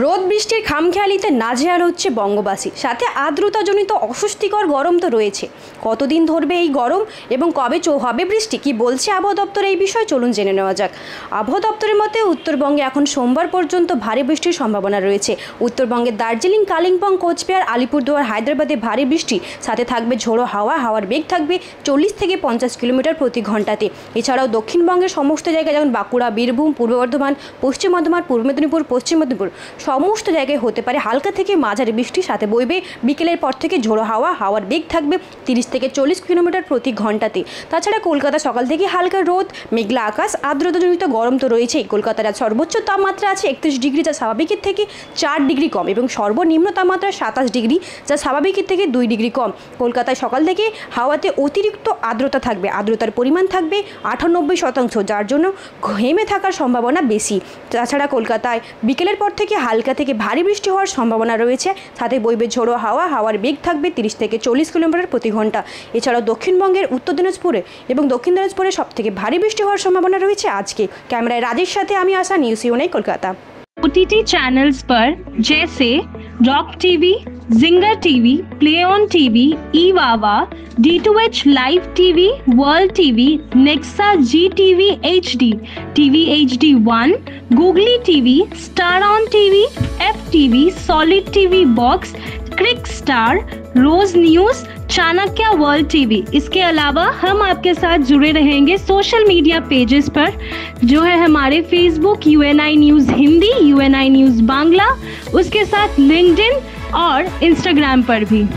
রোদ বৃষ্টির খামখেয়ালিতে নাজেহাল হচ্ছে বঙ্গবাসী, সাথে আর্দ্রতাজনিত অস্বস্তিকর গরম তো রয়েছে। কতদিন ধরবে এই গরম এবং কবে হবে বৃষ্টি, কি বলছে আবহাওয়া দপ্তর এই বিষয়ে চলুন জেনে নেওয়া যাক। আবহাওয়া দপ্তরের মতে উত্তরবঙ্গে এখন সোমবার পর্যন্ত ভারী বৃষ্টির সম্ভাবনা রয়েছে। উত্তরবঙ্গের দার্জিলিং, কালিম্পং, কোচবিহার, আলিপুরদুয়ার, হায়দ্রাবাদে ভারী বৃষ্টি, সাথে থাকবে ঝোড়ো হাওয়া। হাওয়ার বেগ থাকবে 40 থেকে 50 কিলোমিটার প্রতি ঘন্টাতে। এছাড়াও দক্ষিণবঙ্গের সমস্ত জায়গায় যেমন বাঁকুড়া, বীরভূম, পূর্ব বর্ধমান, পশ্চিম বর্ধমান, পূর্ব মেদিনীপুর, পশ্চিম মেদিনীপুর সমস্ত জায়গায় হতে পারে হালকা থেকে মাঝারি বৃষ্টি, সাথে বইবে বিকেলের পর থেকে ঝোড়ো হাওয়া। হাওয়ার বেগ থাকবে 30 থেকে 40 কিলোমিটার প্রতি ঘন্টাতে। তাছাড়া কলকাতা সকাল থেকে হালকা রোদ, মেঘলা আকাশ, আর্দ্রতাজনিত গরম তো রয়েছেই। কলকাতার সর্বোচ্চ তাপমাত্রা আছে 31 ডিগ্রি, যা স্বাভাবিকের থেকে 4 ডিগ্রি কম, এবং সর্বনিম্ন তাপমাত্রা 27 ডিগ্রি, যা স্বাভাবিকের থেকে 2 ডিগ্রি কম। কলকাতায় সকাল থেকে হাওয়াতে অতিরিক্ত আর্দ্রতা থাকবে, আর্দ্রতার পরিমাণ থাকবে 98%, যার জন্য ঘেমে থাকার সম্ভাবনা বেশি। তাছাড়া কলকাতায় বিকেলের পর থেকে হালকা থেকে ভারী বৃষ্টি হওয়ার সম্ভাবনা রয়েছে, সাথে বইবে ঝোড়ো হাওয়া। হাওয়ার বেগ থাকবে 30 থেকে 40 কিলোমিটার প্রতি ঘন্টা। এছাড়াও দক্ষিণবঙ্গের উত্তর দিনাজপুরে এবং দক্ষিণ দিনাজপুরে সব থেকে ভারী বৃষ্টি হওয়ার সম্ভাবনা রয়েছে আজকে। ক্যামেরায় রাজের সাথে আমি আশা, নিউজ ইউনাই কলকাতা। OTT चैनल्स पर जैसे rock TV, zinger TV, play on TV, ईवावा, D2H live TV, world TV, Nexa Zee TV HD, TV HD1, googly TV, star on TV, FTV, solid TV box, crick star, rose news, Chanakya world TV. इसके अलावा हम आपके साथ जुड़े रहेंगे social media pages पर, जो है हमारे Facebook UNI news Hindi, UNI news Bangla, उसके साथ लिंक्डइन और इंस्टाग्राम पर भी।